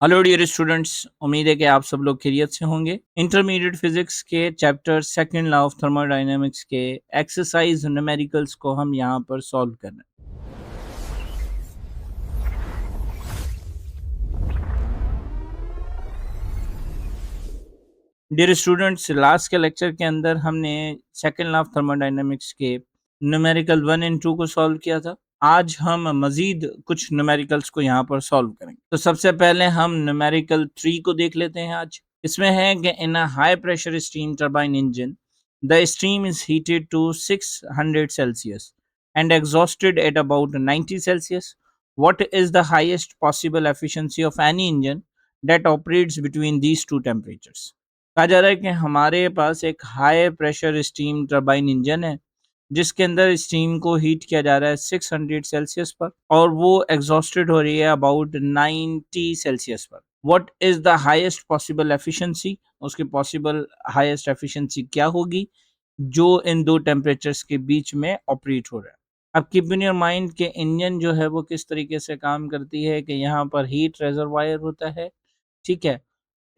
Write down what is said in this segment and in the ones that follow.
Hello dear students, उम्मीद है कि आप सब लोग खैरियत से होंगे। इंटरमीडिएट फिजिक्स के chapter second law of thermodynamics के एक्सरसाइज न्यूमेरिकल्स को हम यहाँ पर सॉल्व कर रहे हैं। डियर स्टूडेंट्स, लास्ट के लेक्चर के अंदर हमने सेकंड लॉ ऑफ थर्मोडायनेमिक्स के न्यूमेरिकल 1 एंड 2 को सॉल्व किया था। आज हम मजीद कुछ न्यूमेरिकल्स को यहाँ पर सॉल्व करेंगे। तो सबसे पहले हम न्यूमेरिकल 3 को देख लेते हैं। आज इसमें है कि in a high pressure steam turbine engine the steam is heated to 600 Celsius and exhausted at about 90 Celsius. What is the highest possible efficiency of any engine that operates between these two temperatures? कहा जा रहा है कि हमारे पास एक high pressure steam turbine engine है जिसके अंदर स्टीम को हीट किया जा रहा है 600 सेल्सियस पर और वो एग्जॉस्टेड हो रही है अबाउट 90 सेल्सियस पर। What is the highest possible efficiency? उसकी पॉसिबल हाईएस्ट एफिशिएंसी क्या होगी जो इन दो टेम्परेचर्स के बीच में ऑपरेट हो रहा है। अब कीप इन योर माइंड के इंजन जो है वो किस तरीके से काम करती है कि यहाँ पर हीट रिजर्वायर होता है, ठीक है।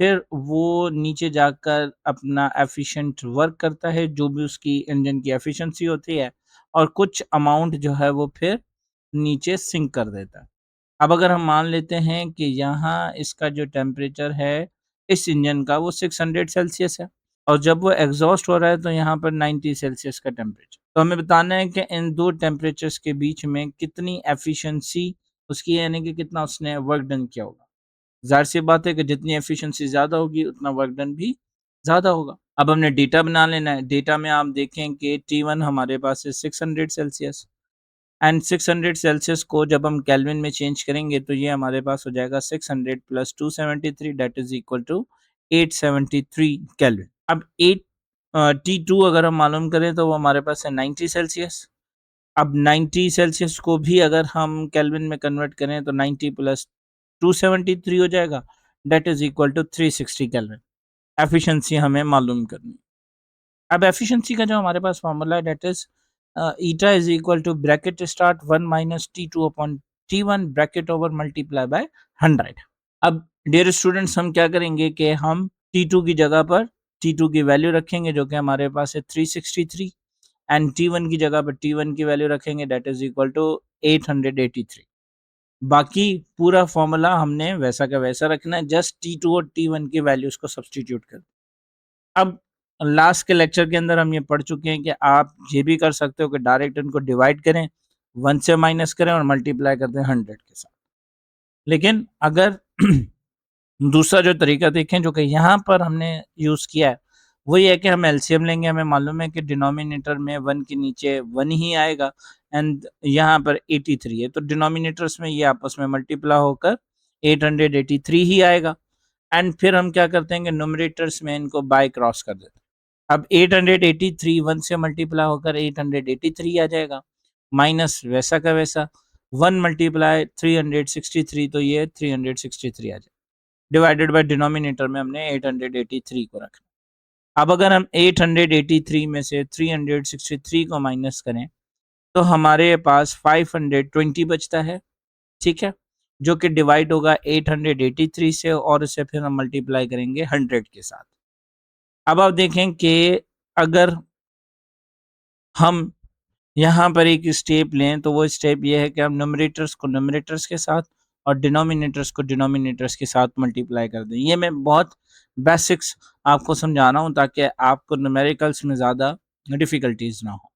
फिर वो नीचे जाकर अपना एफिशिएंट वर्क करता है, जो भी उसकी इंजन की एफिशिएंसी होती है, और कुछ अमाउंट जो है वो फिर नीचे सिंक कर देता है। अब अगर हम मान लेते हैं कि यहाँ इसका जो टेम्परेचर है इस इंजन का वो 600 सेल्सियस है और जब वो एग्जॉस्ट हो रहा है तो यहाँ पर 90 सेल्सियस का टेम्परेचर। तो हमें बताना है कि इन दो टेम्परेचर्स के बीच में कितनी एफिशिएंसी उसकी, यानी कि कितना उसने वर्क डन किया होगा। ज़ाहिर-सी बात है कि जितनी एफिशिएंसी ज़्यादा होगी उतना वर्क डन भी ज़्यादा होगा। अब हमने डेटा बना लेना है। डेटा में आप देखें कि T1 हमारे पास है 600 सेल्सियस एंड 600 सेल्सियस को जब हम केल्विन में चेंज करेंगे तो ये हमारे पास हो जाएगा 600 plus 273 that is equal to 873 kelvin. अब T2 अगर हम मालूम करें तो वो हमारे पास है 90 सेल्सियस। अब 90 सेल्सियस को भी अगर हम केल्विन में कन्वर्ट करें तो 90 प्लस 273 हो जाएगा, that is equal to 360 kelvin. Efficiency हमें मालूम करनी है। अब एफिशिएंसी का जो हमारे पास फार्मूला है that is eta is equal to bracket start 1 minus T2 upon T1 bracket over multiply by 100। अब डियर स्टूडेंट्स, हम क्या करेंगे कि हम T2 की जगह पर T2 की वैल्यू रखेंगे जो कि हमारे पास है 363 एंड T1 की जगह पर T1 की वैल्यू रखेंगे दैट इज इक्वल टू 883। बाकी पूरा फॉर्मूला हमने वैसा का वैसा रखना है, जस्ट T2 और T1 की वैल्यूज को सब्सटीट्यूट कर। अब लास्ट के लेक्चर के अंदर हम ये पढ़ चुके हैं कि आप ये भी कर सकते हो कि डायरेक्ट इनको डिवाइड करें, 1 से माइनस करें और मल्टीप्लाई कर दें 100 के साथ। लेकिन अगर दूसरा जो तरीका देखें जो कि यहाँ पर हमने यूज़ किया है वो ये है कि हम एलसीएम लेंगे। हमें मालूम है कि डिनोमिनेटर में 1 के नीचे 1 ही आएगा एंड यहाँ पर 83 है तो डिनोमिनेटर्स में ये आपस में मल्टीप्लाई होकर 883 ही आएगा। एंड फिर हम क्या करते हैं कि न्यूमरेटर्स में इनको बाय क्रॉस कर देते हैं। अब 883 1 से मल्टीप्लाई होकर 883 आ जाएगा, माइनस वैसा का वैसा 1 मल्टीप्लाई 363 तो ये 363 आ जाएगा, डिवाइडेड बाय डिनोमिनेटर में हमने 883 को रखना। अब अगर हम 883 में से 363 को माइनस करें तो हमारे पास 520 बचता है, ठीक है, जो कि डिवाइड होगा 883 से और इसे फिर हम मल्टीप्लाई करेंगे 100 के साथ। अब आप देखें कि अगर हम यहाँ पर एक स्टेप लें तो वो स्टेप ये है कि हम न्यूमरेटर्स को न्यूमरेटर्स के साथ और डिनोमिनेटर्स को डिनोमिनेटर्स के साथ मल्टीप्लाई कर दें। ये मैं बहुत बेसिक्स आपको समझा रहा हूँ ताकि आपको न्यूमेरिकल्स में ज़्यादा डिफ़िकल्टीज ना हो।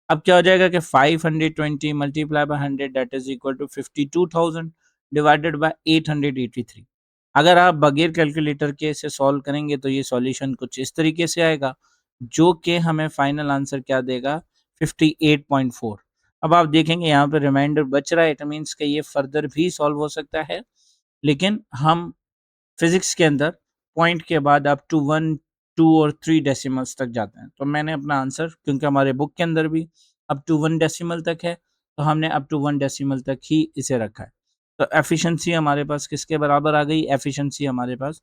अब क्या हो जाएगा कि 520 multiply by 100 that is equal to 52,000 divided by 883। अगर आप बगैर कैलकुलेटर के इसे सॉल्व करेंगे तो ये सॉल्यूशन कुछ इस तरीके से आएगा जो कि हमें फाइनल आंसर क्या देगा, 58.4। अब आप देखेंगे यहाँ पे रिमाइंडर बच रहा है, इट मीन्स कि ये फर्दर भी सॉल्व हो सकता है, लेकिन हम फिजिक्स के अंदर पॉइंट के बाद अप टू 1 2 और 3 डेसिमल्स तक जाते हैं। तो मैंने अपना आंसर, क्योंकि हमारे बुक के अंदर भी अप टू 1 डेसिमल तक है, तो हमने अप टू 1 डेसिमल तक ही इसे रखा है। तो एफिशिएंसी हमारे पास किसके बराबर आ गई? एफिशिएंसी हमारे पास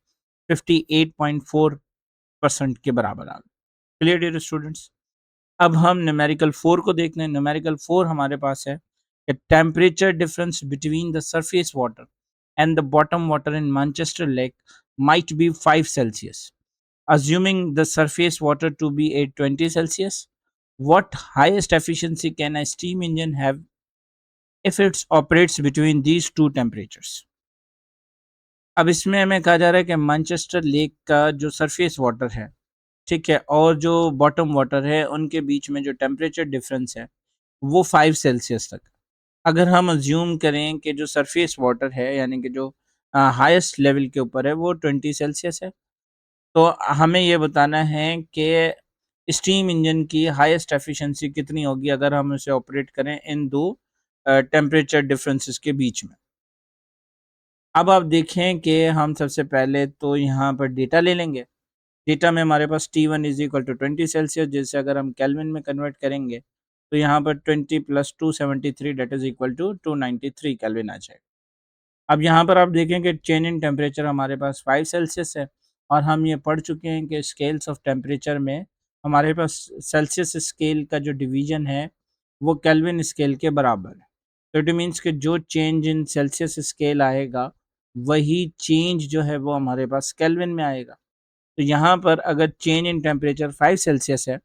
58.4% के बराबर आ गई। Clear dear students? अब हम न्यूमेरिकल 4 को देखते हैं। न्यूमेरिकल 4 हमारे पास है कि temperature difference between the surface water and the bottom water in Manchester Lake might be 5 Celsius. Assuming the surface water to be at 20 Celsius, what highest efficiency can a steam engine have if it operates between these two temperatures? अब इसमें हमें कहा जा रहा है कि Manchester lake का जो सरफेस वाटर है, ठीक है, और जो बॉटम वाटर है, उनके बीच में जो टेम्परेचर डिफरेंस है वो 5 सेल्सियस तक। अगर हम अज्यूम करें कि जो सरफेस वाटर है यानी कि जो हाईएस्ट लेवल के ऊपर है वो 20 सेल्सियस है, तो हमें ये बताना है कि स्टीम इंजन की हाईएस्ट एफिशिएंसी कितनी होगी अगर हम उसे ऑपरेट करें इन दो टेम्परेचर डिफरेंसेस के बीच में। अब आप देखें कि हम सबसे पहले तो यहाँ पर डेटा ले लेंगे। डेटा में हमारे पास T1 is equal to 20 Celsius, जिसे अगर हम केल्विन में कन्वर्ट करेंगे तो यहाँ पर 20 plus 273 that is equal to 293 kelvin आ जाएगा। अब यहाँ पर आप देखें कि चेंज इन टेम्परेचर हमारे पास 5 सेल्सियस है, और हम ये पढ़ चुके हैं कि स्केल्स ऑफ टेम्परेचर में हमारे पास सेल्सियस स्केल का जो डिवीजन है वो केल्विन स्केल के बराबर है। तो इट मीन्स कि जो चेंज इन सेल्सियस स्केल आएगा वही चेंज जो है वो हमारे पास केल्विन में आएगा। तो यहाँ पर अगर चेंज इन टेम्परेचर 5 सेल्सियस है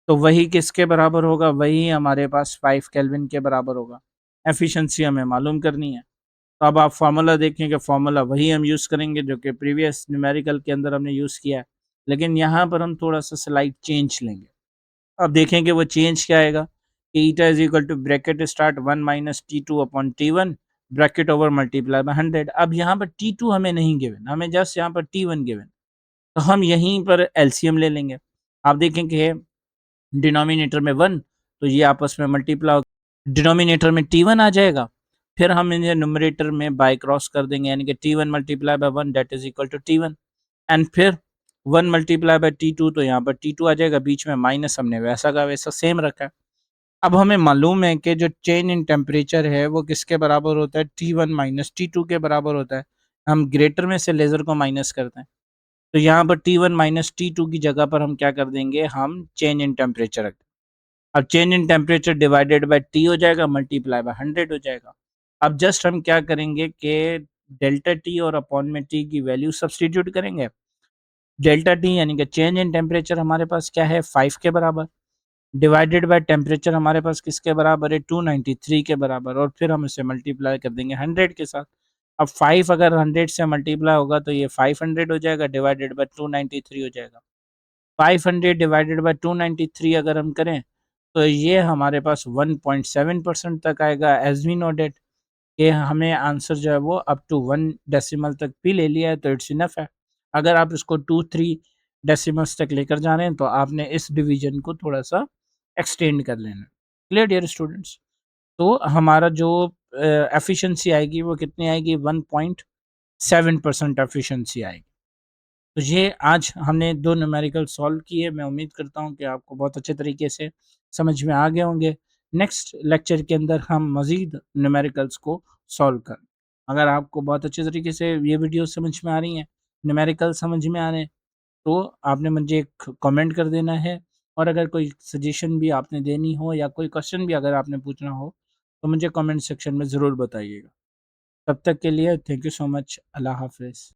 तो वही किसके बराबर होगा? वही हमारे पास 5 केल्विन के बराबर होगा। एफिशिएंसी हमें मालूम करनी है। तो अब आप फार्मूला देखें कि फार्मूला वही हम यूज़ करेंगे जो कि प्रीवियस न्यूमेरिकल के अंदर हमने यूज़ किया है, लेकिन यहाँ पर हम थोड़ा-सा स्लाइट चेंज लेंगे। अब देखें कि वो चेंज क्या आएगा कि eta is equal to bracket start 1 minus T2 upon T1 bracket over multiply by 100। अब यहाँ पर T2 हमें नहीं गिवन, हमें जस्ट यहाँ पर T1 गिवन। तो हम यहीं पर एलसीएम ले लेंगे। आप देखें कि डिनोमिनेटर में 1, तो ये आपस में मल्टीप्लाई डिनोमिनेटर में T1 आ जाएगा। फिर हम इन्हें न्यूमरेटर में बाय क्रॉस कर देंगे यानी कि T1 multiply by 1 that is equal to T1, and फिर 1 मल्टीप्लाई बाय T2, तो यहाँ पर T2 आ जाएगा, बीच में माइनस हमने वैसा का वैसा सेम रखा है। अब हमें मालूम है कि जो चेंज इन टेम्परेचर है वो किसके बराबर होता है? T1 माइनस T2 के बराबर होता है। हम ग्रेटर में से लेज़र को माइनस करते हैं, तो यहाँ पर T1 माइनस T2 की जगह पर हम क्या कर देंगे? हम चेंज इन टेम्परेचर रख, अब change in temperature divided by T हो जाएगा, मल्टीप्लाई बाय 100 हो जाएगा। अब जस्ट हम क्या करेंगे कि डेल्टा T और अपॉन में T की वैल्यू सब्स्टिट्यूट करेंगे। डेल्टा T यानी कि चेंज इन टेम्परेचर हमारे पास क्या है? 5 के बराबर, डिवाइडेड बाय टेम्परेचर हमारे पास किसके बराबर है? 293 के बराबर, और फिर हम इसे मल्टीप्लाई कर देंगे 100 के साथ। अब 5 अगर 100 से मल्टीप्लाई होगा तो ये 500 हो जाएगा, डिवाइडेड बाय 293 हो जाएगा। 500 डिवाइडेड बाय 293 अगर हम करें तो ये हमारे पास 1.7% तक आएगा। एज वी नो डेट कि हमें आंसर जो है वो अप टू 1 डेसिमल तक भी ले लिया है, तो इट्स इनफ है। अगर आप इसको 2-3 डेसिमल्स तक लेकर जा रहे हैं तो आपने इस डिवीजन को थोड़ा-सा एक्सटेंड कर लेना है। Clear dear students? तो हमारा जो एफिशिएंसी आएगी वो कितनी आएगी? 1.7% एफिशिएंसी आएगी। तो ये आज हमने 2 न्यूमेरिकल सॉल्व किए। मैं उम्मीद करता हूँ कि आपको बहुत अच्छे तरीके से समझ में आ गए होंगे। नेक्स्ट लेक्चर के अंदर हम मज़ीद न्यूमेरिकल्स को सॉल्व करें। अगर आपको बहुत अच्छे तरीके से ये वीडियो समझ में आ रही हैं, न्यूमेरिकल समझ में आ रहे हैं, तो आपने मुझे एक कमेंट कर देना है, और अगर कोई सजेशन भी आपने देनी हो या कोई क्वेश्चन भी अगर आपने पूछना हो, तो मुझे कमेंट सेक्शन में ज़रूर बताइएगा। तब तक के लिए थैंक यू सो मच। अल्लाह हाफ़िज़।